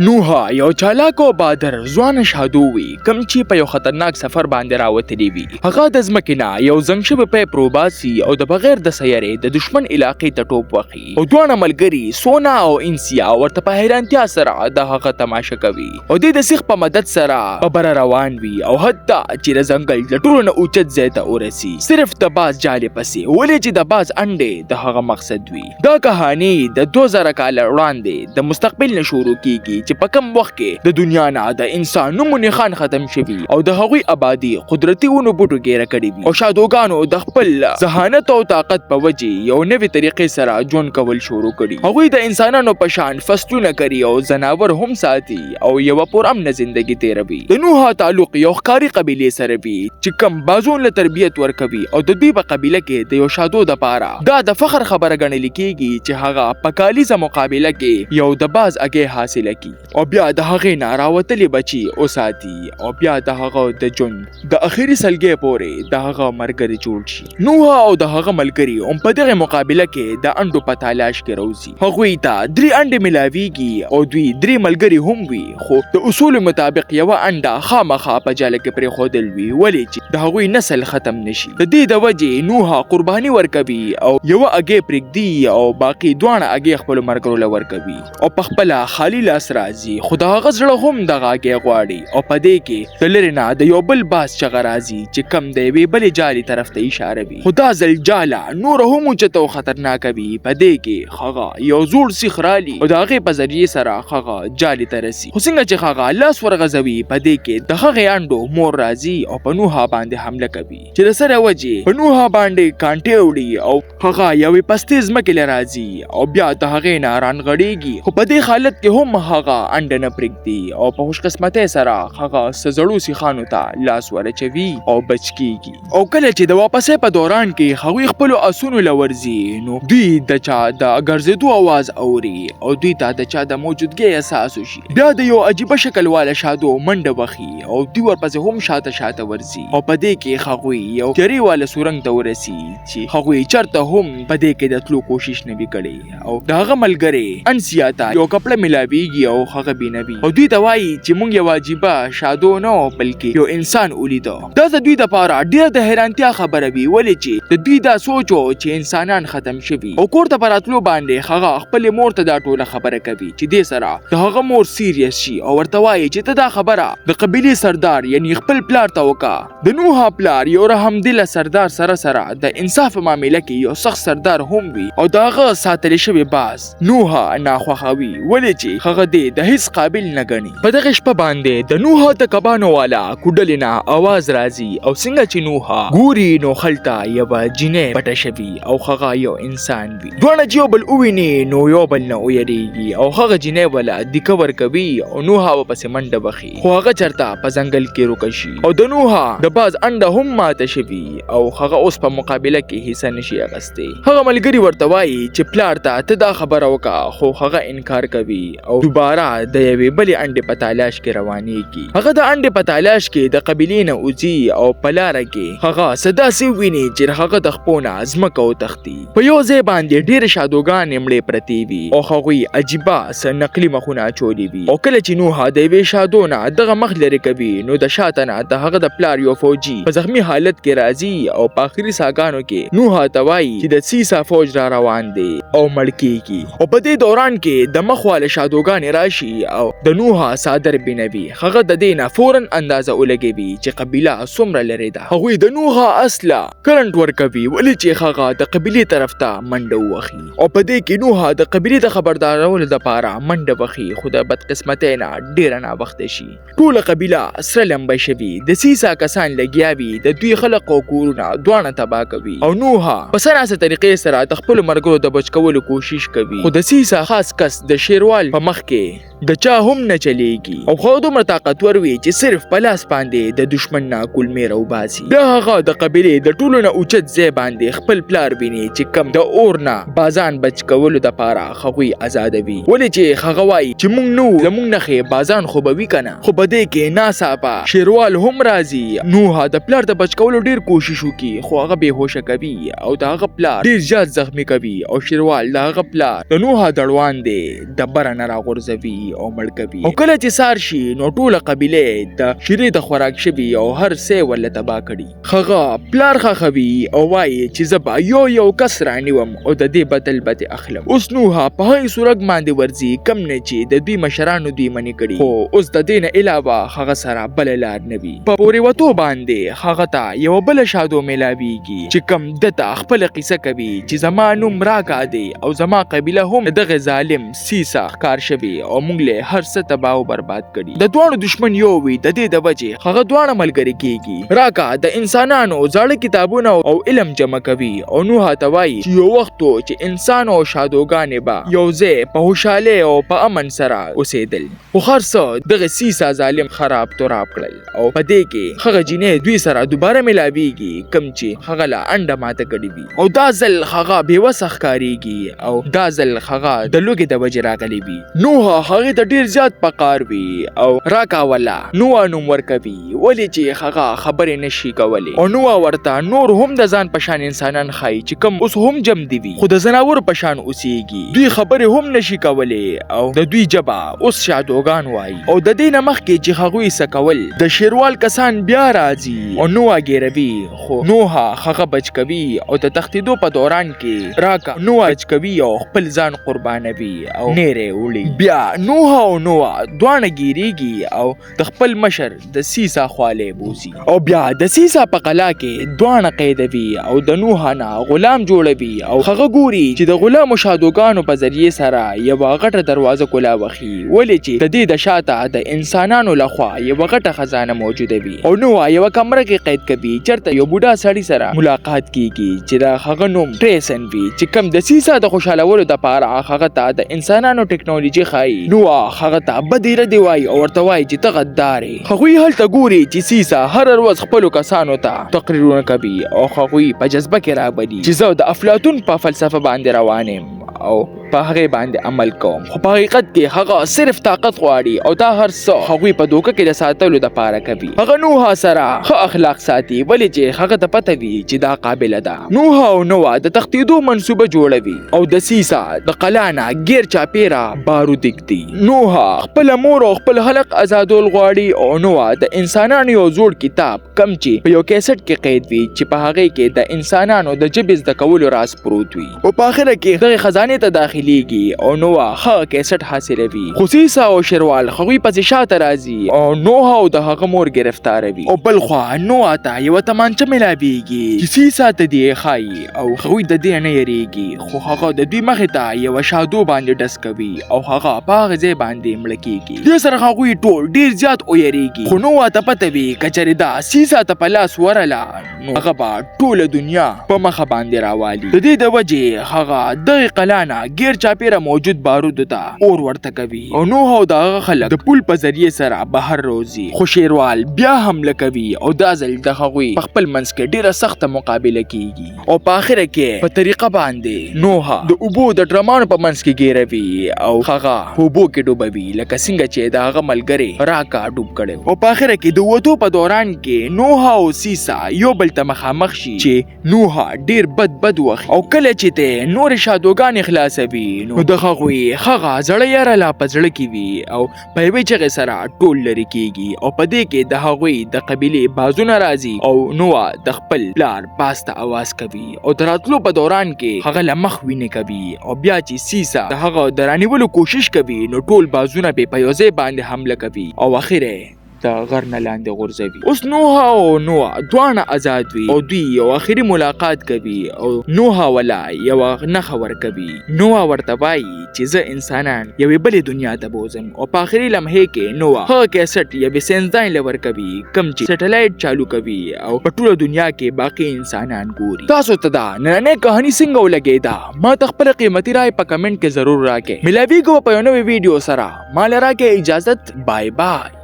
نوحه یو چالاک او بادر ځوان شادو وي کوم چې په یو خطرناک سفر باندې راوتلی وي. هغه د ځمکې نه یو زنګ شوی پیپ روباسي او د بغیر د سیارې د دشمن علاقې ته ټوپ وهي او دواړه ملګري سونا او انسیا ورته په حیرانتیا سره د هغه تماشه کوي او د سیخ په مدد سره په بره روان وي او حتی چې د ځنګل د ټولو نه اوچت ځای ته ورسي صرف د باز جالې پسې ولې چې د باز انډې د هغه مقصد وي. دا کهاني د 2000 کال وړاندې د مستقبل نه شروع کیږي چې په کم وخت کې د دنیا نه د انسان نومونه خان ختم شوي او د هغوی آبادی قدرتي ونو بوټو ګیره کړې وي او شادوګانو د خپل ذهانت او طاقت په وجه یو نوې طریقې سره ژوند کول شروع کړي. هغوی د انسانانو په شان فصلونه کوي او ځناور هم ساتي او یو پرامن ژوندۍ تیروي. د نوحه تعلق یو ښکاري قبیلې سره وي چې کم بازون له تربیت ورکوي او د دوی په قبیله کې د یو شادو د پاره دا د فخر خبره ګڼل کیږي چې هغه په کالیزه مقابله کې یو د باز اگې حاصله کی او بیا د هغې نه راوتلي بچي وساتي او بیا د هغه د ژوند د اخري سلګۍ پورې د هغه ملګري جوړ شي. نوحه او د هغه ملګري هم په دغه مقابله کې د انډو په تلاش کې راوځي. هغوی ته 3 انډې ملاویږي او دوی 3 ملګري هم وي خو د اصول مطابق یو انډه خامخا په جاله کې پرېښودل وي ولې چې د هغوی نسل ختم نشي. د دې د وجې نوحه قرباني ورکوي او یو اگې پرېږدي او باقي دواړه اگې خپلو ملګرو له ورکوي او په خپله خالي لاس راځي خو د هغه زړه هم دغه اگې غواړي او په دې کې د لرې نه د یو بل باز چغه راځي چې کم د یوې بلې جالې طرف ته اشاره وي خو دا ځل جاله نوره هم اوچته او خطرناکه وي. په دې کې هغه یو زوړ سیخ رالي او د هغې په ذریعې سره هغه جالې ته رسي خو څنګه چې هغه لاس ورغځوي په دې کې د هغې انډو مور راځي او په نوحه باندې حمله کوي چې د سره وجې په نوحه باندې کانټې وړي او هغه یوې پستې ځمکې له راځي او بیا د هغې نه رانغړېږي خو په دې حالت کې هم هغه انډه نه پرېږدي او په خوشقسمتۍ سره هغه زړو سیخانو ته لاس ورچوي او بچ کیږي. او کله چې د واپسۍ په دوران کې هغوی خپلو اسونو له ورځي نو دوی د چا د ګرځېدو اواز اوري او دوی ته د چا د موجودګۍ احساس وشي. بیا د یو عجیبه شکل واله شادو منډه وهي او دوی ورپسې هم شاته ورځي او په دې کې هغوی یو تیارې واله سورنګ ته ورسي چې هغوی چرته هم په دې کې د تلو کوشش نه وي کړی او د هغه ملګري انسیا ته یو کپړه ملاویږي او هغه بینوي او دوی ته وایي چې موږ یو عجیبه شادو نه بلکې یو انسان ولیده. دا د دوی دپاره ډېر د حیرانتیا خبره وي ولې چې د دوی دا سوچ و چې انسانان ختم شوي او کور ته په راتلو باندې هغه خپلې مور ته دا ټوله خبره کوي چې دې سره د هغه مور سیریس شي او ورته وایي چې ته دا خبره د قبیلې سردار یعنی خپل پلار ته وکړه. د نوحه پلار یو رحمدله سردار سره د انصاف په معامله کې یو سخت سردار هم وي او د هغه ساتلی شوی باز نوحه ناخوښوي ولې چې هغه دې د هیڅ قابل نه ګڼي. په دغه شپه باندې د نوحه د کبانو والا کوډلې نه اواز راځي او څنګه چې نوحه ګوري نو هلته یوه جینۍ پټه شوي او هغه یو انسان وي. دواړه چې یو بل وویني نو یو بل نه ویریږي او هغه جینۍ وله دیکه ورکوي او نوحه ورپسې منډه وهي خو هغه چرته په ځنګل کې روکه شي او د نوحه د باز انډه هم ماته شوي او هغه اوس په مقابله کې حصه نشي اخیستی. هغه ملګري ورته وایي چې پلار ته دا خبره وکړه خو هغه انکار کوي او دوباره د یوې بلې انډې په تلاش کې روانېږي. هغه د انډې په تلاش کې د قبیلې نه وځي او په لاره کې هغه څه داسې ویني چې هغه د خپو نه ځمکه وتښتي. په یو ځای باندې ډېرې شادوګانې مړې پرتې وي او هغوی عجیبه څه نقلي مخونه اچولي وي او کله چې نوحه د یوې شادو نه دغه مخ لرې کوي نو د شاته نه د هغه د پلار یو فوجي په زخمي حالت کې راځي او په آخري ساګانو کې نوحه ته وایي چې د سیسا فوج را روان دی او مړ کیږي او په دې دوران کې د مخ واله شادوګانې راشي او د نوحه صادر بینوي. هغه د دې نه فوراً اندازه ولګوي چې قبیله څومره لرې ده. هغوی د نوحه اصله کرنټ ورکوي ولې چې هغه د قبیلې طرف ته منډه ووهي او په دې کې نوحه د قبیلې د خبردارولو دپاره منډه وهي خو د بدقسمتۍ نه ډېره ناوخته شي. ټوله قبیله سره لمبه شوي د سیسا کسان لګیا وي د دوی خلق او کورونه دواړه تباه کوي او نوحه په سراسه طریقې سره د خپلو ملګرو د بچ کولو کوشش کوي خو د سیسا خاص کس د شیروال په مخ کې د چا هم نه چلیږي او خو دومره طاقتور وي چې صرف په لاس باندې د دشمن نه کلمې راوباسي. بیا هغه د قبیلې د ټولو نه اوچت ځای باندې خپل پلار ویني چې کم د اور نه بازان بچ کولو دپاره هغوی ازادوي ولې چې هغه وایي چې موږ نو زموږ نښې بازان خو به وي که نه خو په دې کې ناڅاپه شیروال هم راځي. نوحه د پلار د بچ کولو ډېر کوشش وکړي خو هغه بېهوشه کوي او د هغه پلار ډېر زیات زخمي کوي او شیروال د هغه پلار د نوحه دړوان دی د بره نه راغورځوي کوي او مړ کوي او کله چې سار شي نو ټوله قبیله د شیرې د خوراک شوي او هر څه ولې تباه کړي. هغه پلار خخوي او وایي چې زه به یو کس رانیوم او د دې بدل به اخلم. اوس نوح په هغې سورګ باندې ورځي کم نه چې د دوی مشرانو دوی منې کړي، خو اوس د دې نه علاوه هغه سره بله لار نه وي. په پورې وتو باندې هغه ته یوه بله شادو میلاویږي چې کم دته خپله قیصه کوي چې زما نوم راکا دی او زما قبیله هم دغه ظالم سیسا ښکار شوي او موږ له هر څه تباه او برباد کړي. د دواړو دشمن یو وي، د دې د وجې هغه دواړه ملګري کیږي. راکا د انسانانو زاړه کتابونه او علم جمع کوي او نوح ته وایي چې یو وخت چې انسان او شادوګانې به یو ځای په خوشحالۍ او په امن سره اوسېدل، خو هر څه دغه سیسا ظالم خراب تراب کړل او په دې کې هغه جینۍ دوی سره دوباره ملاویږي کوم چې هغه له انډه ماته کړې وي او دا ځل هغه بېوسه ښکارېږي او دا ځل هغه د لوږې د وجې راغلی وي. نوح هغې ته ډېر زیات پکار وي او راکا ولا نوح نوم ورکوي ولې چې هغه خبرې نشي کولی او نوح ورته نور هم د ځان په شان انسانان ښایي چې کوم اوس هم جم دي وي خو د ځناورو په شان اوسېږي. دوی خبرې هم نشي کولی او د دوی ژبه اوس شادوګان وایي او د دې نه مخکې چې هغوی څه کول د شیروال کسان بیا راځي او نوح ګیروي، خو نوح هغه بچ کوي او د تښتېدو په دوران کې راکا نوح بچ کوي او خپل ځان قربانوي او نیرې وړي. بیا نوح او نوح دواړه ګیریږي او د خپل مشر د سیسا خواله بوزي او بیا د سیسا په قلا کې دواړه قیدوي او د نوح نه غلام جوړوي او هغه ګوري چې د غلام شادوګانو په ذریعه سره یوه غټه دروازه کولا وخي ولې چې د دې د شاته د انسانانو لخوا یوه غټه خزانه موجوده وي او نوح یوه کمره کې قید کوي چېرته یو بوډا سړي سره ملاقات کیږي چې د هغه نوم ټریسن وي چې کوم د سیسا د خوشحالولو دپاره هغه ته د انسانانو ټیکنالوژي ښایي. نوح هغه ته بدې ردې وایي او ورته وایي چې ته غدار یې. هغوی هلته ګوري چې سیسا هره ورځ خپلو کسانو ته تقریرونه کوي او هغوی په جذبه کې رابلي چې زه د افلاطون په فلسفه باندې روان یم او په هغې باندې عمل کوم، خو په حقیقت کې هغه صرف طاقت غواړي او دا هر څه هغوی په دوکه کې د ساتلو دپاره کوي. هغه نوح سره ښه اخلاق ساتي ولې چې هغه ته پته وي چې دا قابله ده. نوح او نوح د تښتېدو منصوبه جوړوي او د سیسا د قلا نه ګیر چاپېره بارود ږدي. نوح خپله مور او خپل خلق ازادول غواړي او نوح د انسانانو یو زوړ کتاب کم چې په یو کیسټ کې قید وي چې په هغې کې د انسانانو د ژبې زده کولو راز پروت وي او په آخره کې دغې خزانې ته داخلي او نوح ښه کیسټ حاصلوي، خو سیسا او شیروال هغوی پسې شاته راځي او نوح او د هغه مور ګرفتاروي او بل خوا نوح ته یوه تمانچه ملاویږي چې سیسا ته دې ښایي او هغوی د دې نه یریږي، خو هغه د دوی مخې ته یوه شادو باندې ډس کوي او هغه په هغه ځای باندې مړه کیږي. دې سره هغوی ټول ډېر زیات ویریږي، خو نوح ته پته وي که چېرې دا سیسا ته په لاس ورله نو هغه به ټوله دنیا په مخه باندې راوالي. د دې د وجې هغه دغې قلا نه ګیر چاپیره موجود بارودو ته اور ورته کوي او نوح او د هغه خلک د پول په ذریعه سره بهر روزي، خو شیروال بیا حمله کوي او دا ځل د هغوی په خپل منځ کې ډیره سخته مقابله کیږي او په آخره کې په طریقه باندې نوح د اوبو د ډرمانو په منځ کې ګیروي او هغه په اوبو کې ډوبوي لکه څنګه چې د هغه ملګري راکا ډوب کړی او په آخره کې د وتو په دوران کې نوح او سیسا یو بل ته مخامخ شي چې نوح ډیر بد وخت او کله چې ته نور شادوګان خلاصوي نو د هغوی هغه زړه یاره لا په زړه کې وي او په یوې چغې سره ټول لرې کیږي او په دې کې د هغوی د قبیلې بازونه راځي او نوح د خپل پلار باز ته اواز کوي او د راتلو په دوران کې هغه له مخ وینې کوي او بیا چې سیسا د هغه د رانیولو کوشش کوي نو ټول بازونه په یو ځای باندې حمله کوي او اخره د غر نه لاندې غورځوي. اوس نوح او نوح دواړه آزاد وي او دوی یو آخري ملاقات کوي او نوح ولا یوه نښه ورکوي. نوح ورته وایي چې زه انسانان یوې بلې دنیا ته بوځم او په آخري لمحې کې نوح هغه کیسټ یوې ساینسدان له ورکوي کوم چې سټلایټ چالو کوي او په ټوله دنیا کې باقي انسانان ګوري. تاسو ته دا نننۍ کهاني څنګه ولګېده ما ته خپله قیمتي رای په کمنټ کې ضرور راکړئ. ملاویږو په یو نوې ویډیو سره، ما له راکړئ اجازت. بای بای.